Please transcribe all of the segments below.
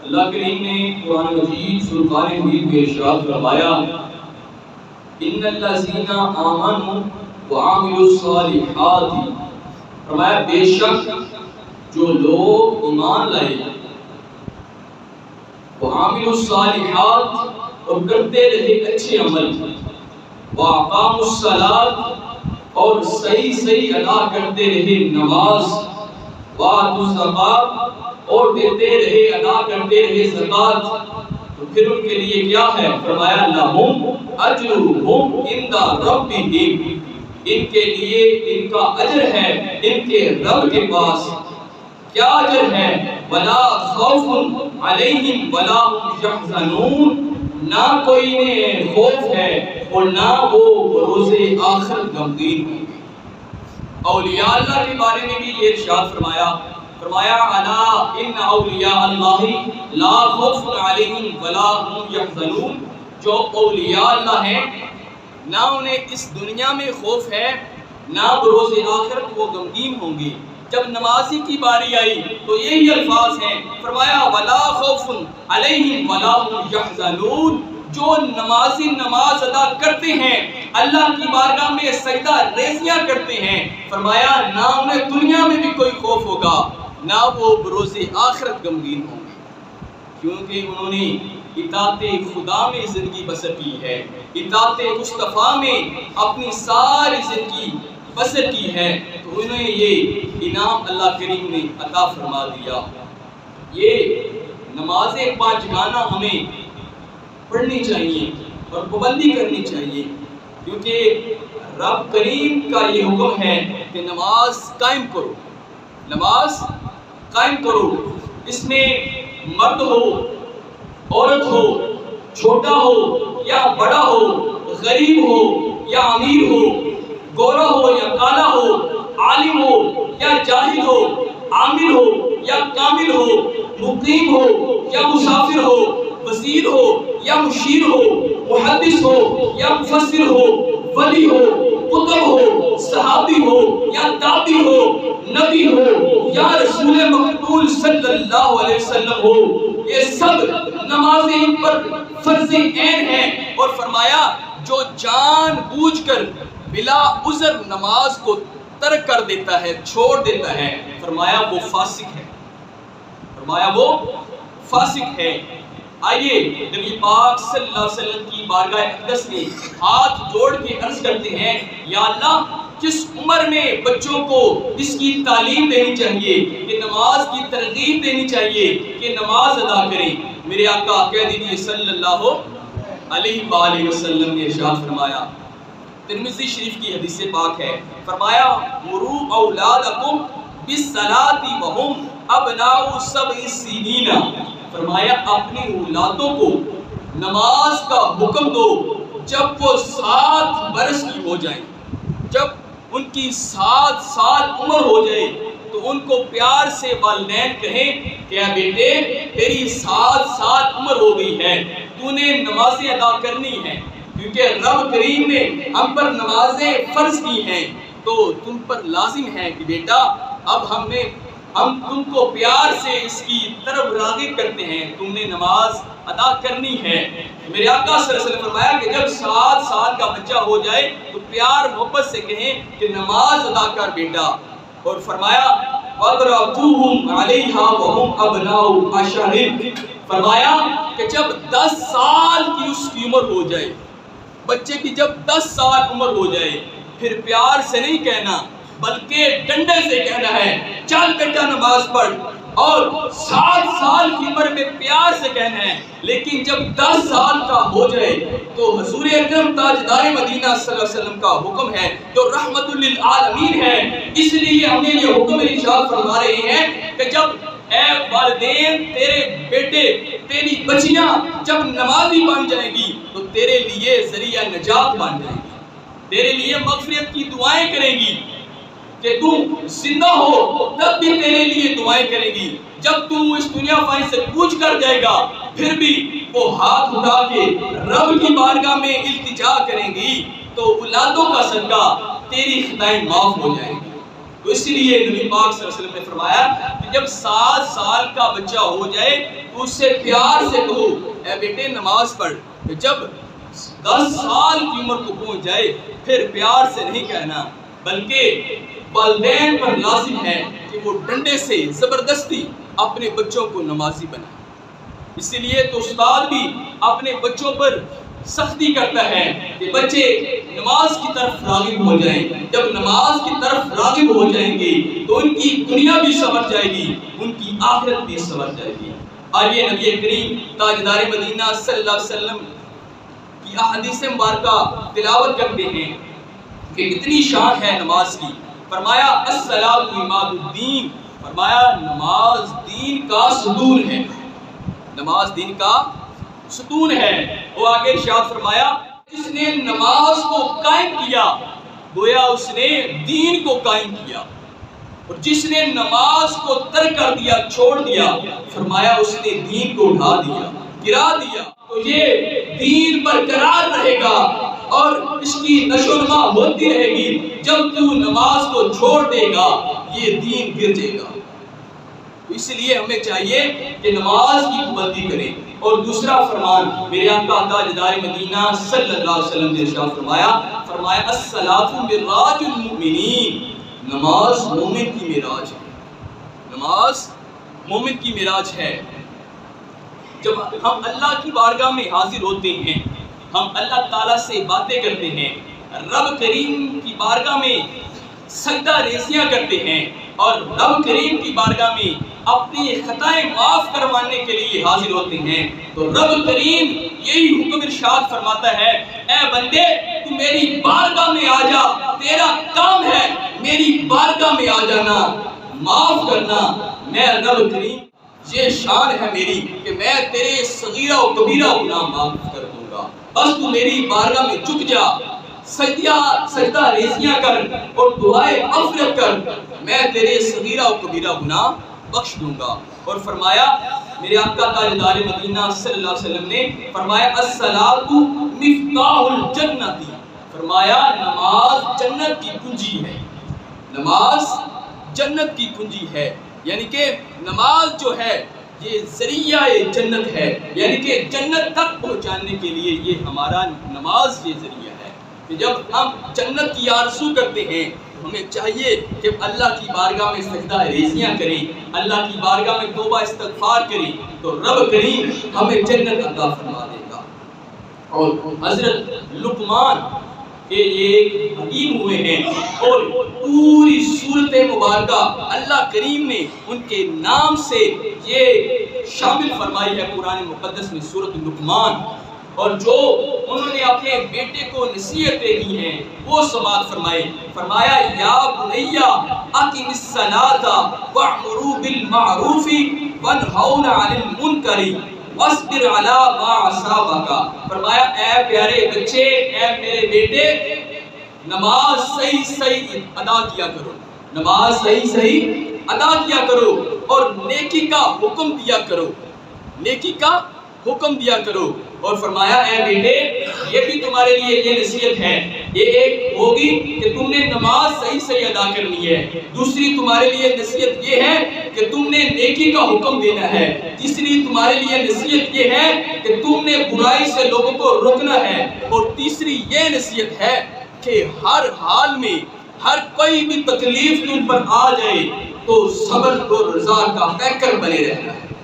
اللہ کریم نے قرآن مجید فرقان حمید میں ارشاد فرمایا ان الذین آمنوا وعملوا الصالحات، فرمایا بے شک جو لوگ ایمان لائے وعملوا الصالحات اور کرتے رہے اچھے عمل، واقاموا الصلاۃ اور صحیح ادا کرتے رہے نماز، وآتوا الزکاۃ اور دیتے رہے ادا کرتے رہے زکات، تو پھر ان کے لیے کیا ہے؟ فرمایا لہم اجرہم عند ربہم، ان کے لیے ان کا اجر ہے ان کے رب کے پاس۔ کیا اجر ہے؟ ولا خوف علیہم ولا هم یحزنون، نہ کوئی انہیں خوف ہے اور نہ وہ روز آخرت غمگین ہوں گے۔ اولیاء اللہ کے بارے میں بھی یہ ارشاد فرمایا الا ان اولیاء اللہ لا خوف علیہم ولا هم یحزنون، جو اولیاء اللہ ہیں نہ انہیں اس دنیا میں خوف ہے نہ بروز آخرت وہ غمگین ہوں گے۔ جب نمازی کی باری آئی تو یہی الفاظ ہیں، فرمایا ولا خوف علیہم ولا هم یحزنون، جو نمازی نماز ادا کرتے ہیں اللہ کی بارگاہ میں سجدہ ریزیاں کرتے ہیں، فرمایا نہ انہیں دنیا میں بھی کوئی خوف ہوگا نہ وہ بروز آخرت غمگین ہوں گے، کیونکہ انہوں نے اطاعت خدا میں زندگی بسر کی ہے، اطاعت مصطفیٰ میں اپنی ساری زندگی بسر کی ہے، تو انہیں یہ انعام اللہ کریم نے عطا فرما دیا۔ یہ نمازیں پانچ گانا ہمیں پڑھنی چاہیے اور پابندی کرنی چاہیے، کیونکہ رب کریم کا یہ حکم ہے کہ نماز قائم کرو، نماز قائم کرو، اس میں مرد ہو عورت ہو، چھوٹا ہو یا بڑا ہو، غریب ہو یا امیر ہو، گورا ہو یا کالا ہو، عالم ہو یا جاہل ہو، عامل ہو یا کامل ہو، مقیم ہو یا مسافر ہو، وزیر ہو یا مشیر ہو، محدث ہو یا مفسر ہو، ولی ہو، قطب ہو، صحابی ہو یا تابعی ہو، نبی ہو یا رسول مقبول صلی اللہ علیہ وسلم ہو، یہ سب نمازیں ان پر فرض عین ہیں۔ اور فرمایا جو جان بوجھ کر بلا عذر نماز کو ترک کر دیتا ہے، چھوڑ دیتا ہے، فرمایا وہ فاسق ہے، فرمایا وہ فاسق ہے۔ آئیے نبی پاک صلی اللہ علیہ وسلم کی بارگاہ اقدس میں ہاتھ جوڑ کے عرض کرتے ہیں، یا اللہ جس عمر میں بچوں کو اس کی تعلیم دینی چاہیے کہ نماز کی ترغیب دینی چاہیے کہ نماز ادا کریں، میرے آقا کہہ دیجیے صلی اللہ علیہ وآلہ وسلم نے ارشاد فرمایا، ترمذی شریف کی حدیث پاک ہے، فرمایا مروا اولادکم بالصلاۃ وهم ابناء 7 سنین، فرمایا اپنی اولادوں کو نماز کا حکم دو جب وہ 7 برس کی ہو جائیں، جب ان کی 7 سال عمر ہو جائے تو ان کو پیار سے والدین کہیں کہ اے بیٹے تیری 7 سال عمر ہو گئی ہے، تو نے نمازیں ادا کرنی ہے، کیونکہ رب کریم نے ہم پر نمازیں فرض کی ہیں، تو تم پر لازم ہے کہ بیٹا اب ہم تم کو پیار سے اس کی طرف راغب کرتے ہیں، تم نے نماز ادا کرنی ہے۔ میرے آقا صلی اللہ علیہ وسلم فرمایا کہ جب 7 سال کا بچہ ہو جائے تو پیار محبت سے کہیں کہ نماز ادا کر بیٹا، اور فرمایا وَضْرَبُوهُمْ عَلَيْهَا وَهُمْ أَبْنَاءُ 10، فرمایا کہ جب 10 سال کی اس کی عمر ہو جائے، بچے کی جب 10 سال عمر ہو جائے، پھر پیار سے نہیں کہنا بلکہ ڈنڈے سے کہنا ہے چل بیٹا نماز پڑھ، اور 7 سال کی عمر میں پیار سے کہنا ہے، لیکن جب 10 سال کا ہو جائے تو حضور اکرم تاجدار مدینہ صلی اللہ علیہ وسلم کا حکم ہے جو رحمت للعالمین ہے، اس لیے ہمیں یہ حکم ارشاد فرما رہے ہیں کہ جب اے والدین تیرے بیٹے تیری بچیاں جب نمازی بن جائیں گی تو تیرے لیے ذریعہ نجات بن جائیں گی، تیرے لیے مغفرت کی دعائیں کریں گی، کہ تم زندہ ہو تب بھی تیرے لیے دعائیں کرے گی، جب تم اس دنیا فانی سے کوچ کر جائے گا پھر بھی وہ ہاتھ اٹھا کے رب کی بارگاہ میں التجا کریں گی، تو اولادوں کا صدقہ تیری خطائیں معاف ہو جائیں گی۔ تو اس لیے نبی پاک صلی اللہ علیہ وسلم نے فرمایا کہ جب 7 سال کا بچہ ہو جائے تو اس سے پیار سے کہو اے بیٹے نماز پڑھ. جب 10 سال کی عمر کو پہنچ جائے پھر پیار سے نہیں کہنا، بلکہ والدین پر لازم ہے کہ وہ ڈنڈے سے زبردستی اپنے بچوں کو نمازی بنائیں. اسی لیے تو استاد بھی اپنے بچوں پر سختی کرتا ہے کہ بچے نماز کی طرف راغب ہو جائیں. جب نماز کی طرف راغب ہو جائیں گے تو ان کی دنیا بھی سنور جائے گی، ان کی آخرت بھی سنور جائے گی. آئیے نبی کریم تاجدار مدینہ صلی اللہ علیہ وسلم کی احادیث مبارکہ تلاوت کرتے ہیں کہ کتنی شان ہے نماز کی. فرمایا الصلاۃ عماد الدین، فرمایا نماز دین کا ستون ہے، نماز دین کا ستون ہے. وہ آگے ارشاد فرمایا جس نے نماز کو قائم کیا گویا اس نے دین کو قائم کیا، اور جس نے نماز کو ترک کر دیا چھوڑ دیا فرمایا اس نے دین کو ڈھا دیا گرا دیا. تو یہ دین برقرار رہے گا اور اس کی نشو و نما ہوتی رہے گی. جب تو نماز کو چھوڑ دے گا یہ دین گر جائے گا. اس لیے ہمیں چاہیے کہ نماز کی پابندی کریں. اور دوسرا فرمان میرے آقا تاجدار مدینہ صلی اللہ علیہ وسلم نے ارشاد فرمایا الصلاۃ معراج المؤمنین، نماز مومن کی معراج ہے، نماز مومن کی معراج ہے. جب ہم اللہ کی بارگاہ میں حاضر ہوتے ہیں، ہم اللہ تعالیٰ سے باتیں کرتے ہیں، رب کریم کی بارگاہ میں سجدہ ریزیاں کرتے ہیں اور رب کریم کی بارگاہ میں اپنی خطائیں معاف کروانے کے لیے حاضر ہوتے ہیں، تو رب کریم یہی حکم ارشاد فرماتا ہے اے بندے تو میری بارگاہ میں آ جا، تیرا کام ہے میری بارگاہ میں آ جانا، معاف کرنا. میں رب کریم یہ شان ہے میری کہ میں تیرے صغیرہ و کبیرہ گناہ معاف کر دوں گا، بس تو میری بارگاہ میں جھک جا، سجدہ ریزیاں کر اور دعائیں مغفرت کر، میں تیرے صغیرہ و کبیرہ گناہ بخش دوں گا. اور فرمایا میرے آقا تاجدار مدینہ صلی اللہ علیہ وسلم نے فرمایا الصلاۃ مفتاح الجنت، فرمایا نماز جنت کی کنجی ہے، نماز جنت کی کنجی ہے. یعنی کہ نماز جو ہے یہ ذریعہ جنت ہے، یعنی کہ جنت تک پہنچانے کے لیے یہ ہمارا نماز یہ ذریعہ ہے. کہ جب ہم جنت کی آرزو کرتے ہیں تو ہمیں چاہیے کہ اللہ کی بارگاہ میں سجدہ ریزیاں کریں، اللہ کی بارگاہ میں توبہ استغفار کریں، تو رب کریم ہمیں جنت عطا فرما دے گا. اور حضرت لقمان کہ یہ ایک حکیم ہوئے ہیں اور پوری سورت مبارکہ اللہ کریم نے ان کے نام سے یہ شامل فرمائی ہے قرآن مقدس میں، سورت لقمان. اور جو انہوں نے اپنے بیٹے کو نصیحتیں دی ہیں وہ سماعت فرمایا یا بنیا اقم الصلاۃ وامر بالمعروف وانہوا عن المنکر واصبر علی ما اصابک. فرمایا اے پیارے بچے، اے میرے بیٹے، نماز صحیح ادا کیا کرو، نماز صحیح ادا کیا کرو اور نیکی کا حکم دیا کرو، نیکی کا حکم دیا کرو. اور فرمایا اے بیٹے یہ بھی تمہارے لیے یہ نصیحت ہے، یہ ایک ہوگی کہ تم نے نماز صحیح ادا کرنی ہے، دوسری تمہارے لیے نصیحت یہ ہے کہ تم نے نیکی کا حکم دینا ہے، تیسری تمہارے لیے نصیحت یہ ہے کہ تم نے برائی سے لوگوں کو روکنا ہے، اور تیسری یہ نصیحت ہے کہ ہر حال میں ہر کوئی بھی تکلیف تم پر آ جائے تو صبر اور رضا کا پیکر بنے رہنا ہے،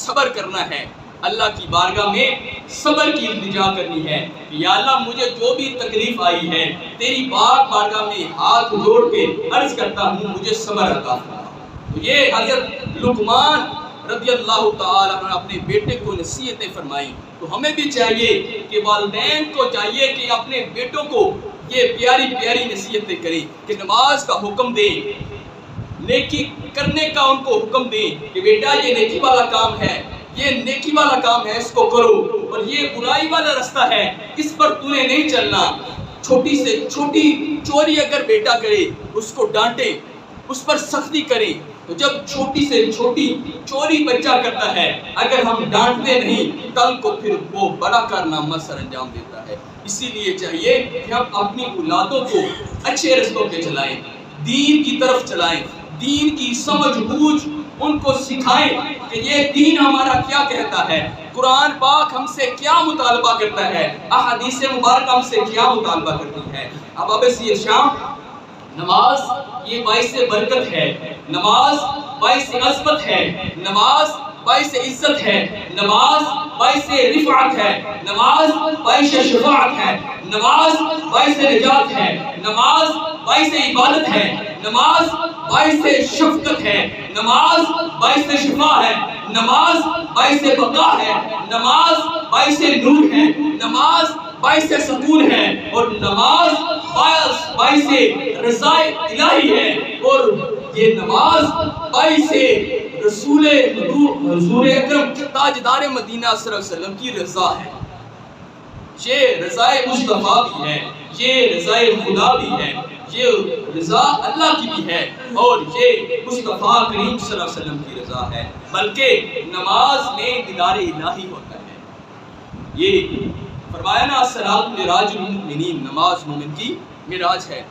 صبر کرنا ہے، اللہ کی بارگاہ میں صبر کی التجا کرنی ہے کہ یا اللہ مجھے جو بھی تکلیف آئی ہے تیری بارگاہ میں ہاتھ جوڑ کے عرض کرتا ہوں مجھے صبر عطا فرما. تو یہ حضرت لقمان رضی اللہ تعالی عنہ اپنے بیٹے کو نصیحتیں فرمائیں. تو ہمیں بھی چاہیے کہ والدین کو چاہیے کہ اپنے بیٹوں کو یہ پیاری پیاری نصیحتیں کریں کہ نماز کا حکم دیں، نیکی کرنے کا ان کو حکم دیں کہ بیٹا یہ نیکی والا کام ہے، یہ نیکی والا کام ہے، اس کو کرو، اور یہ برائی والا راستہ ہے اس پر تو نے نہیں چلنا. چھوٹی سے چھوٹی چوری اگر بیٹا کرے اس کو ڈانٹے، اس پر سختی کریں. تو جب چھوٹی سے چھوٹی چوری بچہ کرتا ہے اگر ہم ڈانٹتے نہیں کل کو پھر وہ بڑا کارنامہ سر انجام دیتا ہے. اسی لیے چاہیے کہ ہم اپنی اولادوں کو اچھے رستوں پہ چلائیں، دین کی طرف چلائیں، دین کی سمجھ بوجھ ان کو سکھائیں کہ یہ دین ہمارا کیا کہتا ہے، قرآن پاک ہم سے کیا مطالبہ کرتا ہے، احادیث مبارکہ ہم سے کیا مطالبہ کرتی ہے۔ اب سید شام، نماز یہ باعث برکت ہے، نماز باعث عظمت ہے، نماز باعث عزت ہے، نماز باعث رفعت ہے، نماز باعث شفاعت ہے، نماز باعث نجات ہے، نماز باعث عبادت ہے، نماز باعث شفقت ہے، نماز باعث شفا ہے، نماز باعث بقا ہے، نماز باعث نور ہے، نماز باعث سکون ہے، اور نماز باعث رضا الہی ہے، اور یہ نماز باعث رسول حضور اکرم تاجدار مدینہ صلی اللہ علیہ وسلم کی رضا ہے۔ یہ رضا مصطفیٰ بھی ہے، یہ رضا خدا بھی ہے، یہ رضا اللہ کی بھی ہے، اور یہ مصطفیٰ کریم صلی اللہ علیہ وسلم کی رضا ہے۔ بلکہ نماز میں دیدار الہی ہوتا ہے۔ یہ فرمایا نا الصلاۃ معراج المؤمنین، نماز مومن کی معراج ہے۔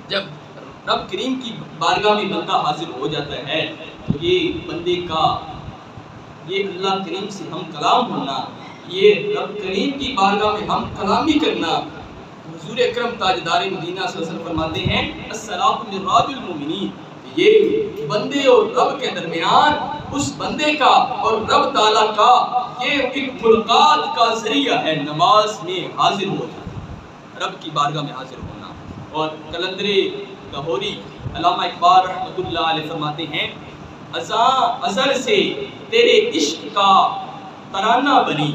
جب رب کریم کی بارگاہ میں بندہ حاضر ہو جاتا ہے تو یہ بندے کا، یہ اللہ کریم سے ہم کلام ہونا، یہ رب کریم کی بارگاہ میں ہم کلامی کرنا، حضور اکرم تاجدار مدینہ صلی اللہ علیہ وسلم فرماتے ہیں الصلاۃ معراج المؤمنین، یہ بندے اور رب کے درمیان اس بندے کا اور رب تعالیٰ کا یہ ایک ملاقات کا ذریعہ ہے، نماز میں حاضر ہو جانا، رب کی بارگاہ میں حاضر ہونا۔ اور قلندر لاہوری علامہ اقبال رحمۃ اللہ علیہ فرماتے ہیں ازاں ازل سے تیرے عشق کا ترانہ بنی،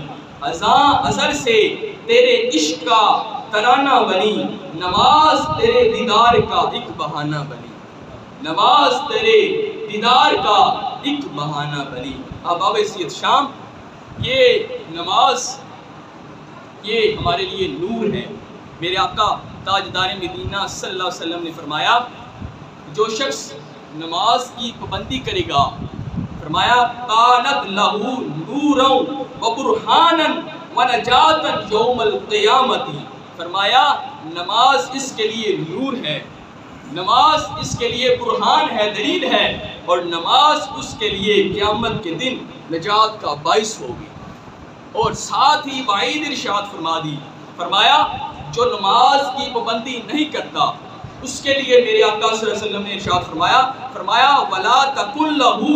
ازاں ازل سے تیرے عشق کا ترانہ بنی، نماز تیرے دیدار کا ایک بہانہ بنی، نماز تیرے دیدار کا ایک بہانہ بنی۔ اب سید شام، یہ نماز یہ ہمارے لیے نور ہے۔ میرے آقا تاجدار مدینہ صلی اللہ علیہ وسلم نے فرمایا جو شخص نماز کی پابندی کرے گا، فرمایا کانت لہو نورا و برہانا و نجاتا یوم القیامت، فرمایا نماز اس کے لیے نور ہے، نماز اس کے لیے برہان ہے، دلیل ہے، اور نماز اس کے لیے قیامت کے دن نجات کا باعث ہوگی۔ اور ساتھ ہی وعید ارشاد فرما دی، فرمایا جو نماز کی پابندی نہیں کرتا اس کے لیے میرے آقا صلی اللہ علیہ وسلم نے ارشاد فرمایا ولا تکن لہو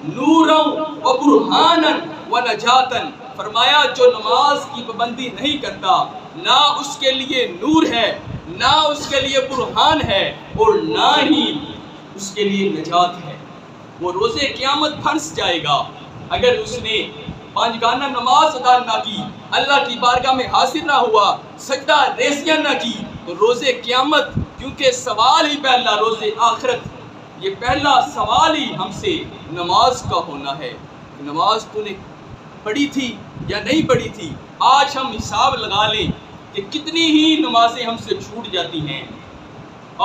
نورا و برہانا و نجاتا، فرمایا جو نماز کی پابندی نہیں کرتا نہ اس کے لیے نور ہے، نہ اس کے لیے برہان ہے، اور نہ ہی اس کے لیے نجات ہے۔ وہ روز قیامت پھنس جائے گا اگر اس نے پانچگانہ نماز ادا نہ کی، اللہ کی بارگاہ میں حاضر نہ ہوا، سجدہ ریزیاں نہ کی، تو روز قیامت، کیونکہ سوال ہی پہلا روز آخرت، یہ پہلا سوال ہی ہم سے نماز کا ہونا ہے، نماز تو نے پڑھی تھی یا نہیں پڑھی تھی۔ آج ہم حساب لگا لیں کہ کتنی ہی نمازیں ہم سے چھوٹ جاتی ہیں،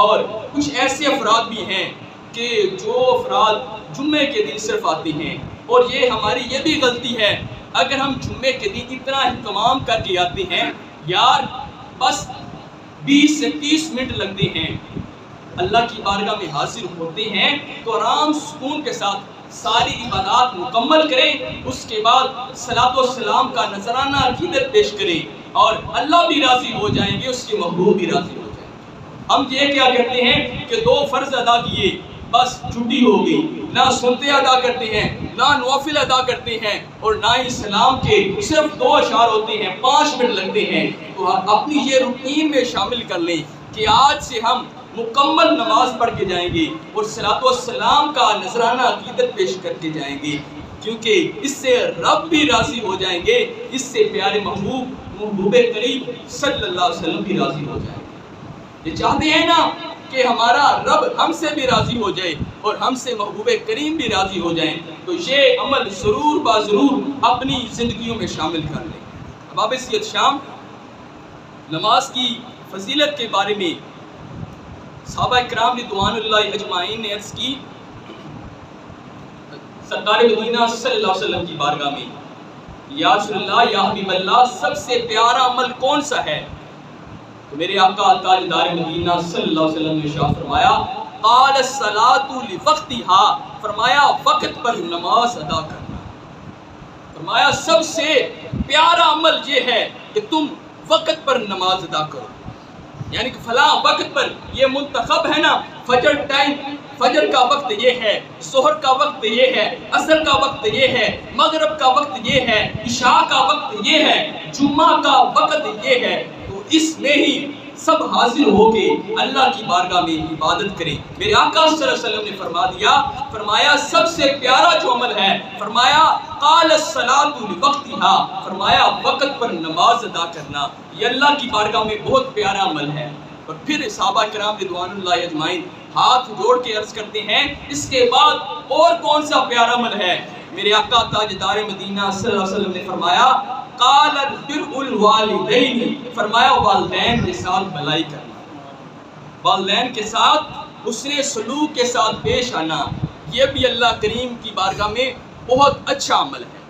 اور کچھ ایسے افراد بھی ہیں کہ جو افراد جمعے کے دن صرف آتے ہیں، اور یہ ہماری یہ بھی غلطی ہے اگر ہم جمعے کے دن اتنا اہتمام کر کے آتے ہیں، یار بس 20 سے 30 منٹ لگتے ہیں، اللہ کی بارگاہ میں حاضر ہوتے ہیں تو آرام سکون کے ساتھ ساری عبادات مکمل کریں، اس کے بعد صلاۃ و سلام کا نذرانہ عقیدت پیش کریں، اور اللہ بھی راضی ہو جائیں گے، اس کے محبوب بھی راضی ہو جائیں گے۔ ہم یہ کیا کرتے ہیں کہ 2 فرض ادا کیے بس چھٹی ہو گئی، نہ سنتے ادا کرتے ہیں، نہ نوافل ادا کرتے ہیں، اور نہ ہی سلام کے صرف 2 اشعار ہوتے ہیں، 5 منٹ لگتے ہیں۔ تو اپنی یہ روٹین میں شامل کر لیں کہ آج سے ہم مکمل نماز پڑھ کے جائیں گے اور صلاۃ و سلام کا نذرانہ عقیدت پیش کر کے جائیں گے، کیونکہ اس سے رب بھی راضی ہو جائیں گے، اس سے پیارے محبوب کریم صلی اللہ علیہ وسلم بھی راضی ہو جائیں گے۔ یہ چاہتے ہیں نا کہ ہمارا رب ہم سے بھی راضی ہو جائے اور ہم سے محبوب کریم بھی راضی ہو جائیں، تو یہ عمل ضرور ضرور اپنی زندگیوں میں شامل کر لیں۔ اب سید شام، نماز کی فضیلت کے بارے میں صحابہ کرام رضوان اللہ اجمعین نے عرض کی سرکار مدینہ صلی اللہ علیہ وسلم کی بارگاہ میں، یا رسول اللہ، یا حبیب اللہ، سب سے پیارا عمل کون سا ہے؟ تو میرے آقا تاجدار مدینہ صلی اللہ علیہ وسلم نے ارشاد فرمایا قال الصلاۃ لوقتها، فرمایا وقت پر نماز ادا کرنا. فرمایا سب سے پیارا عمل یہ ہے کہ تم وقت پر نماز ادا کرو. یعنی کہ فلاں وقت پر یہ منتخب ہے نا، فجر ٹائم، فجر کا وقت یہ ہے، ظہر کا وقت یہ ہے، عصر کا وقت یہ ہے، مغرب کا وقت یہ ہے، عشاء کا وقت یہ ہے، جمعہ کا وقت یہ ہے. تو اس میں ہی سب حاضر ہو کے اللہ کی بارگاہ میں عبادت کریں. میرے آقا صلی اللہ علیہ وسلم نے فرما دیا، فرمایا سب سے پیارا جو عمل ہے، فرمایا قال الصلاۃ لوقتها، فرمایا وقت پر نماز ادا کرنا. یہ اللہ کی بارگاہ میں بہت پیارا عمل ہے. اور پھر صحابہ کرام رضوان اللہ اجمعین ہاتھ جوڑ کے عرض کرتے ہیں اس کے بعد اور کون سا پیارا عمل ہے؟ میرے آقا تاجدار مدینہ صلی اللہ علیہ وسلم نے فرمایا قال بر الوالدین، فرمایا والدین کے ساتھ بھلائی کرنا، والدین کے ساتھ حسن سلوک کے ساتھ پیش آنا. یہ بھی اللہ کریم کی بارگاہ میں بہت اچھا عمل ہے.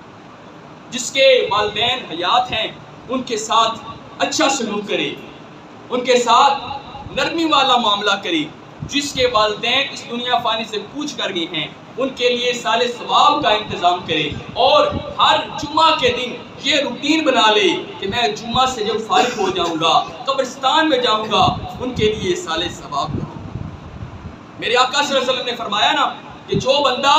جس کے والدین حیات ہیں ان کے ساتھ اچھا سلوک کرے، ان کے ساتھ نرمی والا معاملہ کرے. جس کے والدین اس دنیا فانی سے کوچ کر گئے ہیں ان کے لیے سال ثواب کا انتظام کرے، اور ہر جمعہ کے دن یہ روٹین بنا لے کہ میں جمعہ سے جب فارغ ہو جاؤں گا قبرستان میں جاؤں گا ان کے لیے سال ثواب کروں. میرے آقا صلی اللہ علیہ وسلم نے فرمایا نا کہ جو بندہ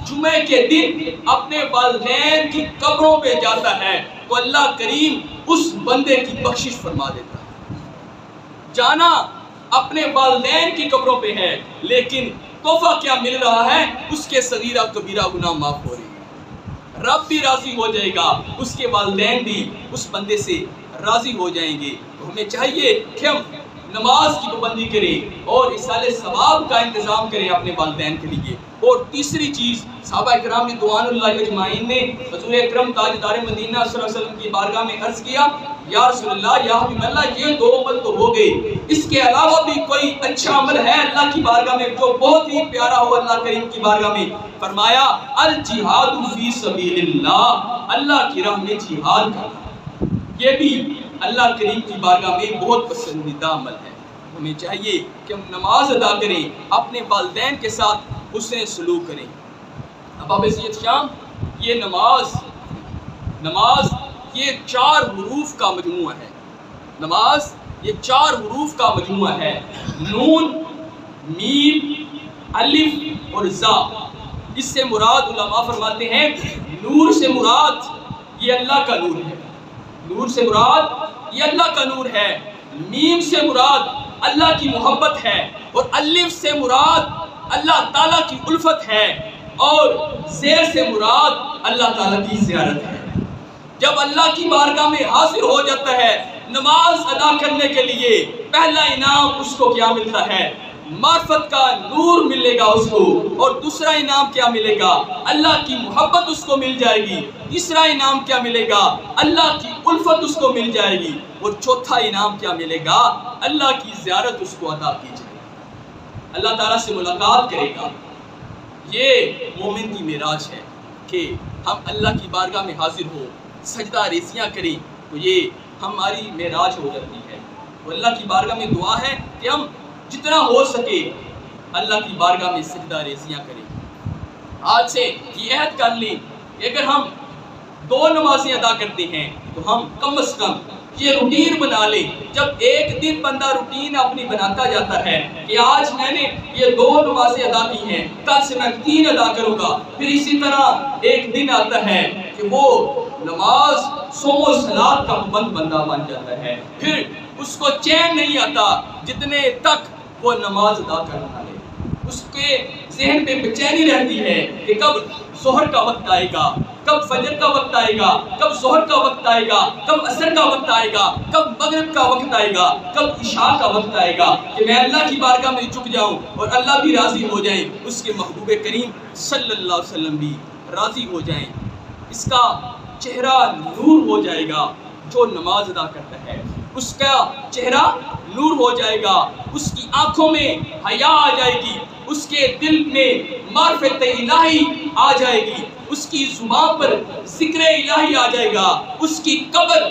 جمعے کے دن اپنے والدین کی قبروں پہ جاتا ہے تو اللہ کریم اس بندے کی بخشش فرما دیتا ہے. جانا اپنے والدین کی قبروں پہ ہے لیکن تحفہ کیا مل رہا ہے؟ اس کے صغیرہ کبیرہ گناہ معاف ہو رہی ہے. رب بھی راضی ہو جائے گا، اس کے والدین بھی اس بندے سے راضی ہو جائیں گے. تو ہمیں چاہیے کہ ہم نماز کی پابندی کریں اور اصال ثواب کا انتظام کریں اپنے والدین کے لیے. اور تیسری چیز صحابہ کرام رضوان اللہ اجمعین نے حضور اکرم تاجدار مدینہ صلی اللہ علیہ وسلم کی بارگاہ میں عرض کیا یا رسول اللہ، یا حبیب اللہ، یہ دو عمل تو ہو گئے، اس کے علاوہ بھی کوئی اچھا عمل ہے اللہ کی بارگاہ میں جو بہت ہی پیارا ہو اللہ کریم کی بارگاہ میں؟ فرمایا الجہاد فی سبیل اللہ، اللہ کی راہ میں جہاد کرنا. یہ بھی اللہ کریم کی بارگاہ میں بہت پسندیدہ عمل ہے. ہمیں چاہیے کہ ہم نماز ادا کریں، اپنے والدین کے ساتھ حسن سلوک کریں. اب سید شام، یہ نماز یہ 4 حروف کا مجموعہ ہے. نماز یہ 4 حروف کا مجموعہ ہے، نون، میم، الف اور زا. اس سے مراد علماء فرماتے ہیں نور سے مراد یہ اللہ کا نور ہے، نور سے مراد یہ اللہ کا نور ہے، میم سے مراد اللہ کی محبت ہے، اور الف سے مراد اللہ تعالیٰ کی الفت ہے، اور زیر سے مراد اللہ تعالیٰ کی زیارت ہے. جب اللہ کی بارگاہ میں حاضر ہو جاتا ہے نماز ادا کرنے کے لیے، پہلا انعام اس کو کیا ملتا ہے؟ معرفت کا نور ملے گا اس کو. اور دوسرا انعام کیا ملے گا؟ اللہ کی محبت اس کو مل جائے گی. تیسرا انعام کیا ملے گا؟ اللہ کی الفت اس کو مل جائے گی. اور چوتھا انعام کیا ملے گا؟ اللہ کی زیارت اس کو عطا کی جائے گی، اللہ تعالیٰ سے ملاقات کرے گا. یہ مومن کی معراج ہے کہ ہم اللہ کی بارگاہ میں حاضر ہو، سجدہ ریزیاں کریں تو یہ ہماری معراج ہو جاتی ہے. تو اللہ کی بارگاہ میں دعا ہے کہ ہم جتنا ہو سکے اللہ کی بارگاہ میں سجدہ ریزیاں کریں. آج سے یہ عہد کر لیں کہ اگر ہم 2 نمازیں ادا کرتے ہیں تو ہم کم از کم یہ روٹین بنا لیں. جب ایک دن بندہ روٹین اپنی بناتا جاتا ہے کہ آج میں نے یہ 2 نمازیں ادا کی ہیں، کل سے میں 3 ادا کروں گا، پھر اسی طرح ایک دن آتا ہے کہ وہ نماز صوم و صلات کا پابند بندہ بن جاتا ہے. پھر اس کو چین نہیں آتا جتنے تک وہ نماز ادا کر رہا ہے. اس کے ذہن پہ بے چینی رہتی ہے کہ کب ظہر کا وقت آئے گا، کب فجر کا وقت آئے گا، کب ظہر کا وقت آئے گا، کب عصر کا وقت آئے گا، کب مغرب کا وقت آئے گا، کب عشاء کا وقت آئے گا کہ میں اللہ کی بارگاہ میں جھک جاؤں اور اللہ بھی راضی ہو جائیں، اس کے محبوب کریم صلی اللہ علیہ وسلم بھی راضی ہو جائیں. اس کا چہرہ نور ہو جائے گا جو نماز ادا کرتا ہے، اس کا چہرہ نور ہو جائے گا، اس کی آنکھوں میں حیا آ جائے گی، اس کے دل میں معرفت الہی آ جائے گی، اس کی زبان پر ذکر الہی آ جائے گا، اس کی قبر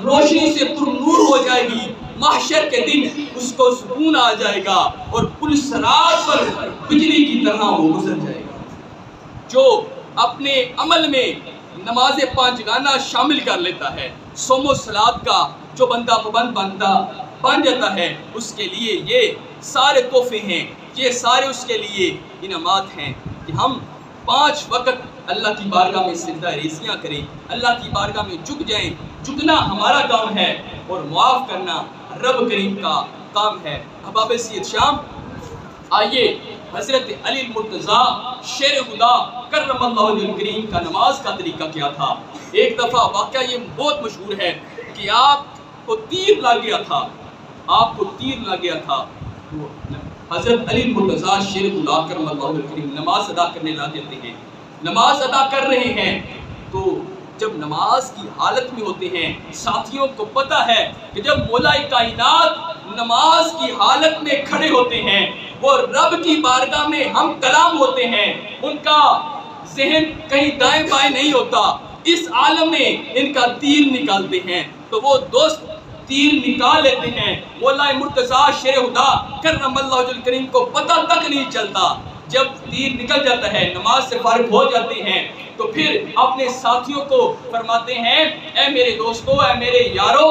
روشنی سے پر نور ہو جائے گی، محشر کے دن اس کو سکون آ جائے گا اور پل صراط پر بجلی کی طرح وہ گزر جائے گا۔ جو اپنے عمل میں نماز پانچ گانا شامل کر لیتا ہے، صوم و صلات کا جو بندہ بن جاتا ہے، اس کے لیے یہ سارے تحفے ہیں، یہ سارے اس کے لیے انعامات ہیں کہ ہم 5 وقت اللہ کی بارگاہ میں سجدہ ریزیاں کریں، اللہ کی بارگاہ میں جھک جائیں۔ جھکنا ہمارا کام ہے اور معاف کرنا رب کریم کا کام ہے۔ احباب سید شام، آئیے حضرت علی المرتضیٰ شیر خدا کرم اللہ وجہہ الکریم کا نماز کا طریقہ کیا تھا۔ ایک دفعہ واقعہ یہ بہت مشہور ہے کہ آپ کو تیر لگ گیا تھا، حضرت علی المرتضیٰ شیر خدا کرم اللہ وجہہ الکریم نماز ادا کرنے لگ جاتے ہیں۔ نماز ادا کر رہے ہیں تو جب نماز کی حالت میں ہوتے ہیں، ساتھیوں کو پتہ ہے کہ جب مولا کائنات نماز کی حالت میں کھڑے ہوتے ہیں، وہ رب کی بارگاہ میں ہم کلام ہوتے ہیں، ان کا ذہن کہیں دائیں بائیں نہیں ہوتا، اس عالم میں ان کا تیر نکالتے ہیں تو وہ دوست تیر نکال لیتے ہیں۔ مولا مرتضیٰ شیر خدا کرم اللہ وجہہ الکریم کو پتہ تک نہیں چلتا۔ جب تیر نکل جاتا ہے، نماز سے فارغ ہو جاتے ہیں تو پھر اپنے ساتھیوں کو فرماتے ہیں، اے میرے دوستو، اے میرے یارو،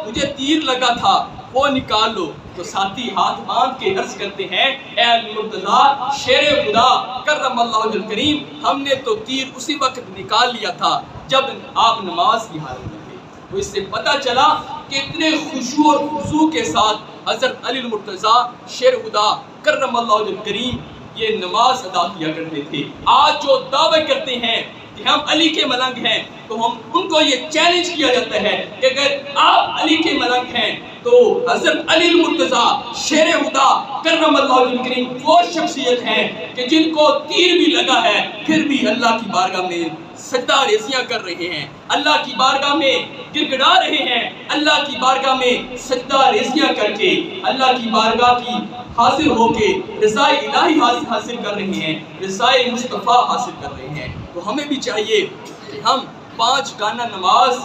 مجھے تیر لگا تھا، وہ نکال لو۔ تو ساتھی ہاتھ باندھ کے عرض کرتے ہیں، اے مرتضیٰ شیر خدا کرم اللہ وجہہ الکریم، ہم نے تو تیر اسی وقت نکال لیا تھا جب آپ نماز کی حالت میں تھے۔ تو اس سے پتہ چلا کہ اتنے خشوع اور خضوع کے ساتھ حضرت علی المرتضیٰ شیر خدا کرم اللہ وجہہ الکریم یہ نماز ادا کیا کرتے تھے۔ آج جو دعوے کرتے ہیں کہ ہم علی کے ملنگ ہیں تو ہم ان کو یہ چیلنج کیا جاتا ہے کہ اگر آپ علی کے ملنگ ہیں تو حضرت علی المرتضیٰ شیر خدا کرم اللہ وجہہ الکریم وہ شخصیت ہیں کہ جن کو تیر بھی لگا ہے پھر بھی اللہ کی بارگاہ میں سجدہ ریزیاں کر رہے ہیں، اللہ کی بارگاہ میں گڑگڑا رہے ہیں، اللہ کی بارگاہ میں سجدہ ریزیاں کر کے اللہ کی بارگاہ کی حاضر ہو کے رضا الہی حاصل کر رہے ہیں، رضا مصطفیٰ حاصل کر رہے ہیں۔ تو ہمیں بھی چاہیے کہ ہم 5 گانا نماز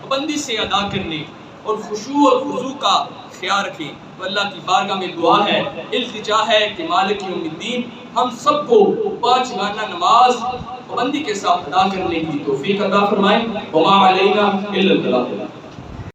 پابندی سے ادا کرنے اور خشوع اور خضوع کا خیال رکھیں۔ تو اللہ کی بارگاہ میں دعا ہے، التجا ہے کہ مالک یوم الدین ہم سب کو 5 گانا نماز پابندی کے ساتھ ادا کرنے کی توفیق عطا فرمائے۔ وما علینا الا البلاغ۔